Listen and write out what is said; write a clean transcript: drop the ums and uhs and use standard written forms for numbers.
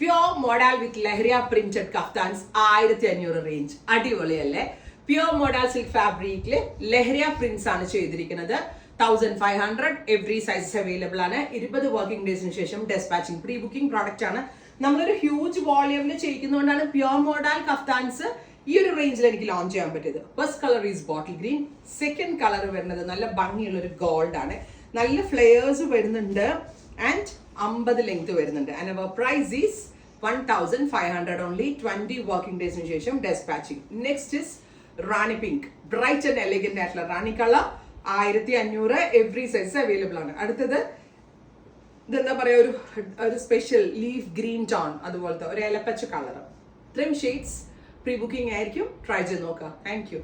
Pure model with lahariya printed kaftans 1500 range അടിപൊളിയല്ലേ. Pure model silk ഫാബ്രിക്കില് lahariya prints ആണ് ചെയ്തിരിക്കുന്നത്. 1500 എവറി സൈസസ് അവൈലബിൾ ആണ്. 20 വർക്കിംഗ് ഡേയ്സിന് ശേഷം ഡെസ്പാച്ചിങ് പ്രീ ബുക്കിംഗ് പ്രോഡക്റ്റ് ആണ്. നമ്മളൊരു ഹ്യൂജ് വോളിയൂമിൽ ചെയ്യിക്കുന്നതുകൊണ്ടാണ് പ്യോർ മോഡൽ കഫ്താൻസ് ഈ ഒരു റേഞ്ചിൽ എനിക്ക് ലോഞ്ച് ചെയ്യാൻ പറ്റിയത്. First colour is bottle green. Second colour വരുന്നത് നല്ല ഭംഗിയുള്ള ഒരു ഗോൾഡ് ആണ്. നല്ല ഫ്ലെയേഴ്സ് വരുന്നുണ്ട് ആൻഡ് 50 ലെങ്ത് വരുന്നുണ്ട്. And our price is 1500 only. 20 working ഡേയ്സിന് ശേഷം dispatching. Next is Rani pink. Bright and elegant ആയിട്ടുള്ള Rani colour 1500 every size available ആണ്. അടുത്തത് ഇതെന്താ പറയാ, ഒരു സ്പെഷ്യൽ ലീഫ് ഗ്രീൻ ടോൺ, അതുപോലത്തെ ഒരു ഇലപ്പച്ച കളർ. ഇത്രയും ഷെയ്ഡ്സ് പ്രീ ബുക്കിംഗ് ആയിരിക്കും. ട്രൈ ചെയ്ത് നോക്കാം. Thank you.